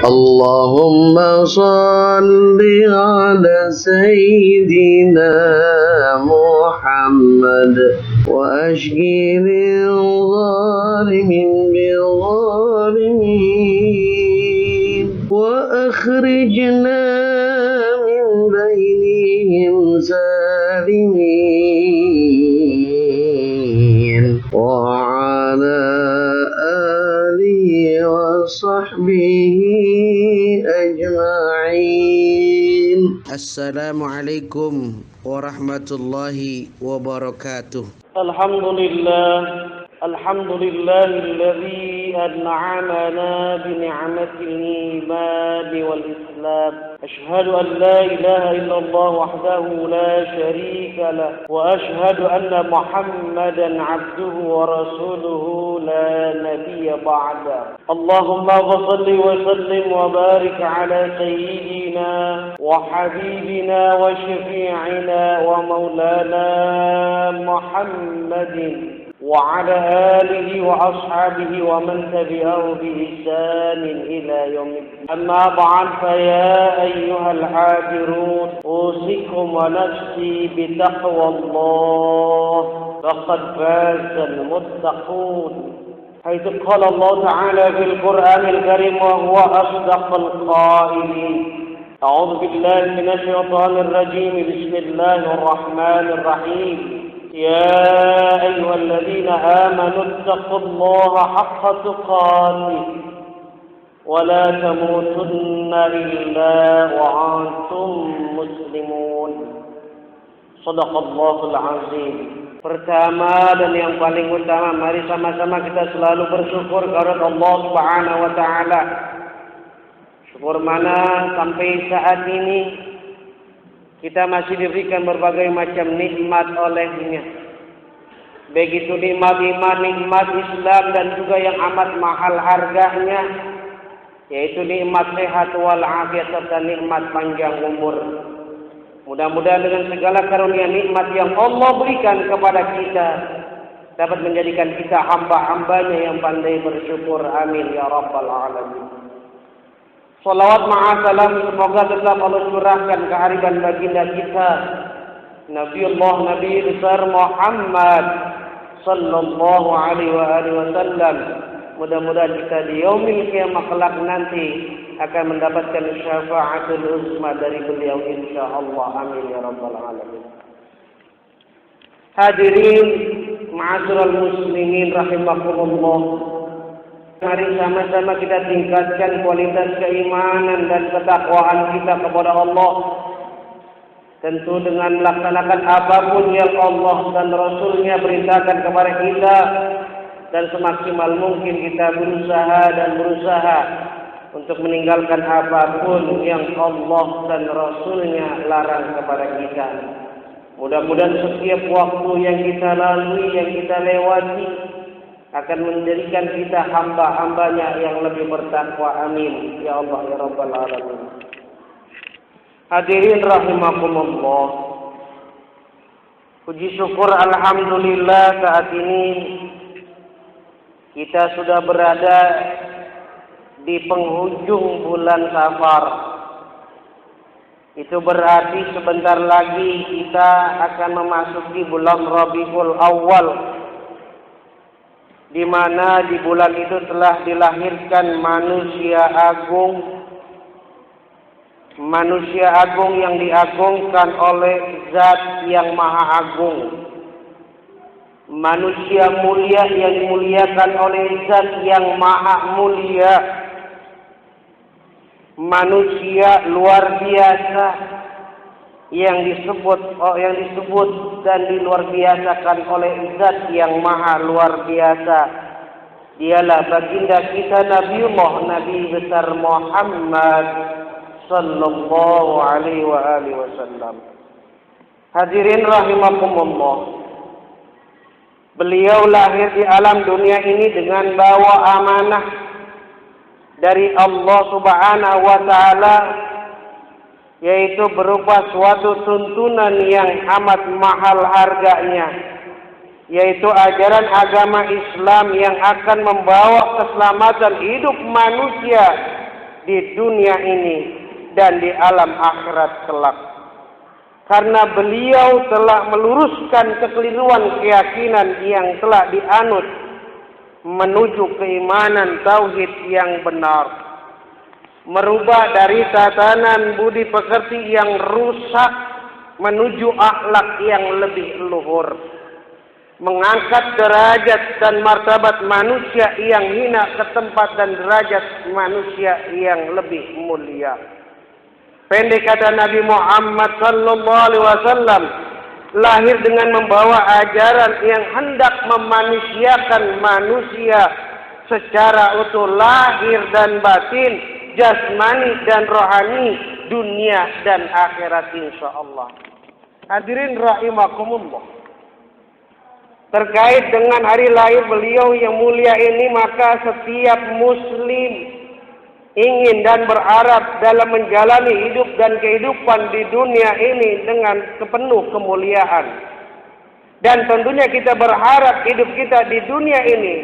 اللهم صل على سيدنا محمد وأشقي الظالمين بالظالمين وأخرجنا من بينهم سالمين وعلى آله وصحبه أجمعين. السلام عليكم ورحمة الله وبركاته. الحمد لله الذي أنعمنا بنعمة الإيمان والإسلام. أشهد أن لا إله إلا الله وحده لا شريك له وأشهد أن محمدا عبده ورسوله لا نبي بعده. اللهم صل وسلم وبارك على سيدنا وحبيبنا وشفيعنا ومولانا محمد وعلى آله وأصحابه ومن تبعه بإحسان إلى يوم الدين. أما بعد فيا أيها الحاضرون أوصيكم ونفسي بتقوى الله فقد فاز المتقون، حيث قال الله تعالى في القرآن الكريم وهو أصدق القائلين: أعوذ بالله من الشيطان الرجيم، بسم الله الرحمن الرحيم. يا أيها الذين آمنوا اتقوا الله حق تقاته ولا تموتن إلا وأنتم مسلمون. صدق الله العظيم. Pertama dan yang paling utama, mari sama-sama kita selalu bersyukur kepada Allah Subhanahu wa taala. Syukur mana sampai saat ini kita masih diberikan berbagai macam nikmat olehnya. Begitu nikmat iman, nikmat Islam, dan juga yang amat mahal harganya, yaitu nikmat sehat walafiat serta nikmat panjang umur. Mudah-mudahan dengan segala karunia nikmat yang Allah berikan kepada kita dapat menjadikan kita hamba-hambanya yang pandai bersyukur. Amin ya rabbal alamin. Salawat ma'asalam semoga tetap Allah curahkan kehadiran baginda kita Nabi besar Muhammad sallallahu alaihi wasallam. Mudah-mudahan kita di yaumil qiyamah kelak nanti akan mendapatkan syafaatul uzma dari beliau insyaallah. Amin ya rabbal alamin. Hadirin ma'asyiral muslimin rahimakumullah. Mari sama-sama kita tingkatkan kualitas keimanan dan ketakwaan kita kepada Allah. Tentu dengan melaksanakan apapun yang Allah dan Rasulnya perintahkan kepada kita, dan semaksimal mungkin kita berusaha untuk meninggalkan apapun yang Allah dan Rasulnya larang kepada kita. Mudah-mudahan setiap waktu yang kita lalui, yang kita lewati, akan menjadikan kita hamba-hambanya yang lebih bertakwa. Amin ya Allah ya rabbal alamin. Hadirin rahimakumullah, puji syukur alhamdulillah saat ini kita sudah berada di penghujung bulan Safar. Itu berarti sebentar lagi kita akan memasuki bulan Rabiul Awal, di mana di bulan itu telah dilahirkan manusia agung yang diagungkan oleh Zat yang Maha Agung, manusia mulia yang dimuliakan oleh Zat yang Maha Mulia, manusia luar biasa yang disebut dan diluar biasakan oleh Zat yang Maha luar biasa. Dialah baginda kita Nabi besar Muhammad sallallahu alaihi wasallam. Hadirin rahimakumullah, beliau lahir di alam dunia ini dengan bawa amanah dari Allah Subhanahu wa taala, yaitu berupa suatu tuntunan yang amat mahal harganya, yaitu ajaran agama Islam yang akan membawa keselamatan hidup manusia di dunia ini dan di alam akhirat kelak. Karena beliau telah meluruskan kekeliruan keyakinan yang telah dianut menuju keimanan tauhid yang benar, merubah dari tatanan budi pekerti yang rusak menuju akhlak yang lebih luhur, mengangkat derajat dan martabat manusia yang hina ke tempat dan derajat manusia yang lebih mulia. Pendek kata Nabi Muhammad sallallahu alaihi wasallam lahir dengan membawa ajaran yang hendak memanusiakan manusia secara utuh, lahir dan batin, jasmani dan rohani, dunia dan akhirat insyaallah. Hadirin rahimakumullah. Terkait dengan hari lahir beliau yang mulia ini, maka setiap muslim ingin dan berharap dalam menjalani hidup dan kehidupan di dunia ini dengan sepenuh kemuliaan. Dan tentunya kita berharap hidup kita di dunia ini,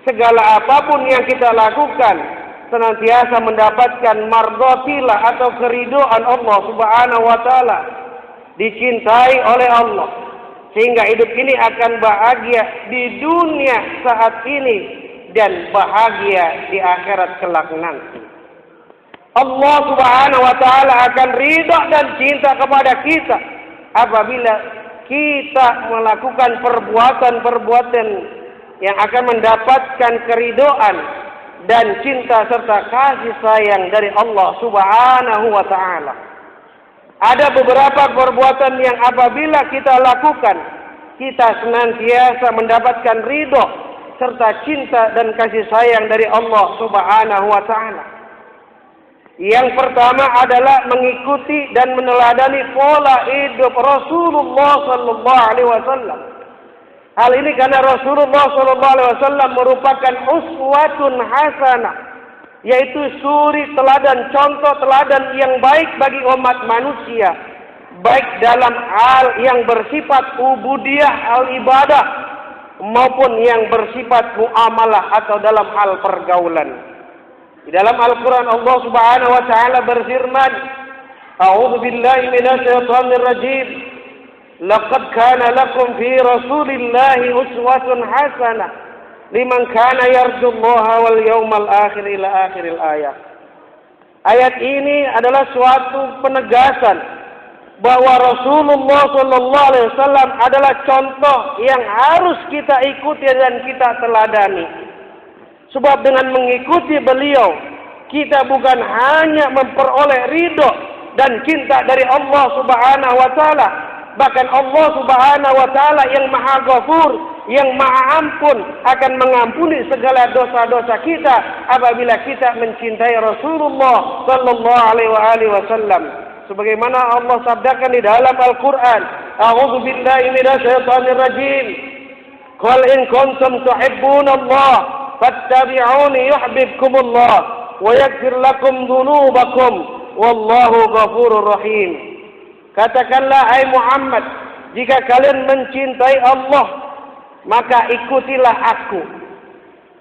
segala apapun yang kita lakukan, senantiasa mendapatkan mardhatillah atau keridhaan Allah Subhanahu wa taala, dicintai oleh Allah, sehingga hidup ini akan bahagia di dunia saat ini dan bahagia di akhirat kelak nanti. Allah Subhanahu wa taala akan ridha dan cinta kepada kita apabila kita melakukan perbuatan-perbuatan yang akan mendapatkan keridhaan dan cinta serta kasih sayang dari Allah Subhanahu wa taala. Ada beberapa perbuatan yang apabila kita lakukan, kita senantiasa mendapatkan ridha serta cinta dan kasih sayang dari Allah Subhanahu wa taala. Yang pertama adalah mengikuti dan meneladani pola hidup Rasulullah sallallahu alaihi wasallam. Hal ini karena Rasulullah sallallahu alaihi wasallam merupakan uswatun hasanah, yaitu suri teladan, contoh teladan yang baik bagi umat manusia, baik dalam hal yang bersifat ubudiyah al-ibadah maupun yang bersifat muamalah atau dalam hal pergaulan. Di dalam Al-Quran Allah Subhanahu wa taala berfirman, A'udzu billahi minasyaitonir rajim. Laqad kana lakum fi Rasulillahi uswatun hasanah liman kana yarjullaha wal yawmal akhir ila akhiril ayat. Ayat ini adalah suatu penegasan bahwa Rasulullah sallallahu alaihi wasallam adalah contoh yang harus kita ikuti dan kita teladani. Sebab dengan mengikuti beliau, kita bukan hanya memperoleh ridho dan cinta dari Allah Subhanahu wa taala, bahkan Allah Subhanahu wa taala yang Maha Ghafur, yang Maha Ampun, akan mengampuni segala dosa-dosa kita apabila kita mencintai Rasulullah sallallahu alaihi wasallam. Sebagaimana Allah sabdakan di dalam Al-Qur'an, A'udzu billahi minasyaitonir rajim. Qul in kuntum tuhibbunallaha fattabi'uni yuhibbukumullah wa yaghfir lakum dhunubakum wallahu ghafurur rahim. Katakanlah hai Muhammad, jika kalian mencintai Allah, maka ikutilah aku.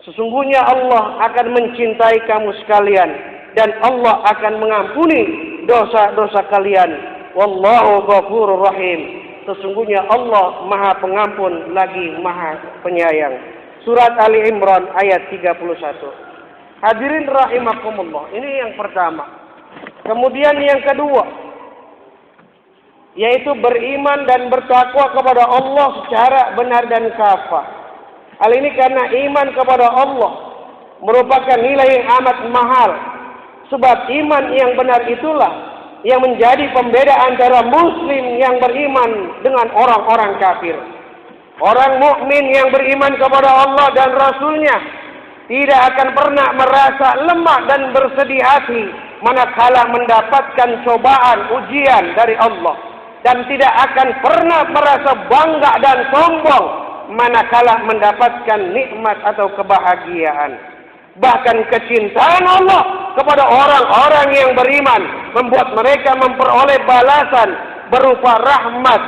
Sesungguhnya Allah akan mencintai kamu sekalian dan Allah akan mengampuni dosa-dosa kalian. Wallahu ghafurur rahim. Sesungguhnya Allah Maha Pengampun lagi Maha Penyayang. Surat Ali Imran ayat 31. Hadirin rahimakumullah. Ini yang pertama. Kemudian yang kedua, yaitu beriman dan bertakwa kepada Allah secara benar dan kafah. Hal ini karena iman kepada Allah merupakan nilai yang amat mahal. Sebab iman yang benar itulah yang menjadi pembeda antara muslim yang beriman dengan orang-orang kafir. Orang mukmin yang beriman kepada Allah dan Rasul-Nya tidak akan pernah merasa lemah dan bersedih hati manakala mendapatkan cobaan ujian dari Allah, dan tidak akan pernah merasa bangga dan sombong manakala mendapatkan nikmat atau kebahagiaan. Bahkan kecintaan Allah kepada orang-orang yang beriman membuat mereka memperoleh balasan berupa rahmat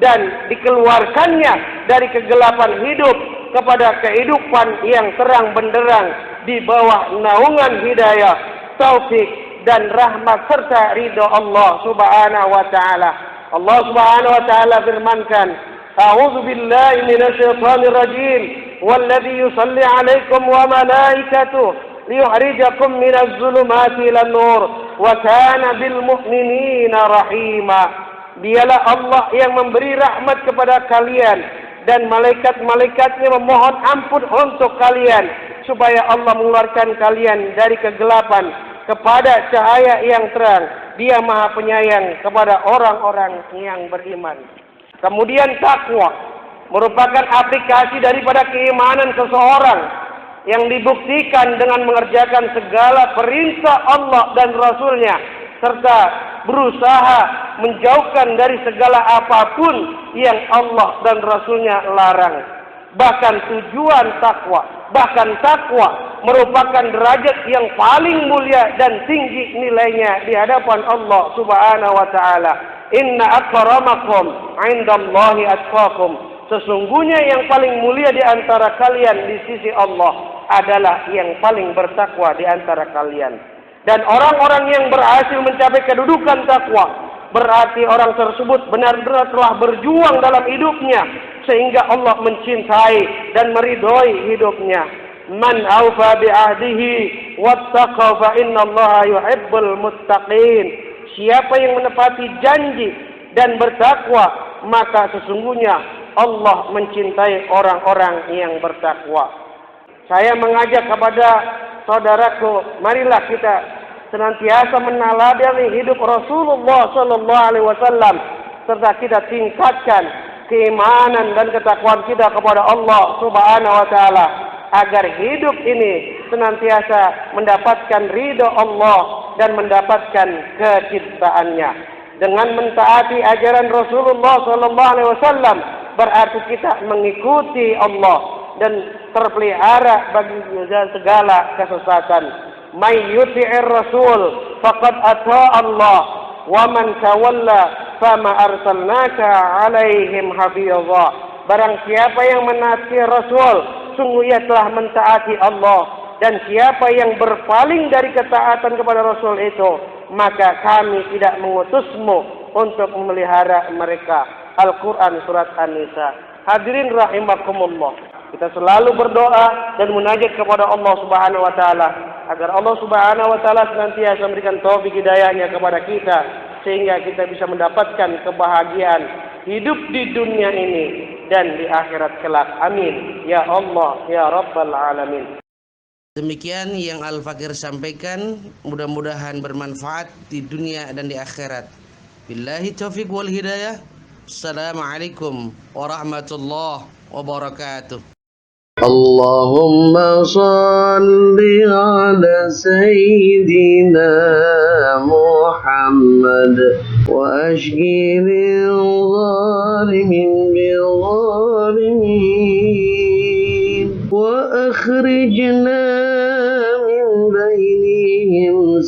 dan dikeluarkannya dari kegelapan hidup kepada kehidupan yang terang benderang di bawah naungan hidayah taufik dan rahmat serta ridha Allah Subhanahu wa taala. Allah Subhanahu wa taala firmankan, "A'udzu billahi minasyaitonir rajim. Walladzi yusalli 'alaikum wa malaikatuhu liyukhrijakum minadh dhulumati ilan nur wa kana bil mu'minina rahima." Dialah Allah yang memberi rahmat kepada kalian dan malaikat-malaikatnya memohon ampun untuk kalian supaya Allah mengeluarkan kalian dari kegelapan kepada cahaya yang terang. Dia Maha Penyayang kepada orang-orang yang beriman. Kemudian takwa merupakan aplikasi daripada keimanan seseorang yang dibuktikan dengan mengerjakan segala perintah Allah dan Rasulnya serta berusaha menjauhkan dari segala apapun yang Allah dan Rasulnya larang. Bahkan takwa merupakan derajat yang paling mulia dan tinggi nilainya di hadapan Allah Subhanahu wa taala. Inna akramakum 'indallahi atqakum. Sesungguhnya yang paling mulia di antara kalian di sisi Allah adalah yang paling bertakwa di antara kalian. Dan orang-orang yang berhasil mencapai kedudukan takwa, berarti orang tersebut benar-benar telah berjuang dalam hidupnya sehingga Allah mencintai dan meridhoi hidupnya. Man aufa bi ahdihi wattaqa fa innallaha yuhibbul muttaqin. Siapa yang menepati janji dan bertakwa, maka sesungguhnya Allah mencintai orang-orang yang bertakwa. Saya mengajak kepada saudaraku, marilah kita senantiasa meneladani hidup Rasulullah sallallahu alaihi wasallam serta kita tingkatkan keimanan dan ketakwaan kita kepada Allah Subhanahu wa taala agar hidup ini senantiasa mendapatkan ridha Allah dan mendapatkan kecintaannya. Dengan mentaati ajaran Rasulullah sallallahu alaihi wasallam berarti kita mengikuti Allah dan terpelihara bagi segala kesesatan. May yuti'ir rasul faqad ata Allah wa man tawalla fama arsalnaka 'alaihim hafizha. Barang siapa yang menaati Rasul, sungguh ia telah mentaati Allah, dan siapa yang berpaling dari ketaatan kepada Rasul itu, maka kami tidak mengutusmu untuk memelihara mereka. Al-Quran surat An-Nisa. Hadirin rahimakumullah, kita selalu berdoa dan munajat kepada Allah Subhanahu wa taala agar Allah Subhanahu wa taala senantiasa memberikan taufik hidayahnya kepada kita sehingga kita bisa mendapatkan kebahagiaan hidup di dunia ini dan di akhirat kelak. Amin ya Allah ya Rabbal alamin. Demikian yang Al-Fakir sampaikan, mudah-mudahan bermanfaat di dunia dan di akhirat. Billahi taufiq wal hidayah. Assalamualaikum warahmatullahi wabarakatuh. Allahumma salli ala Sayyidina Muhammad wa ashqi lil-zalimin bil-zalimin wa akhrijna min bainihim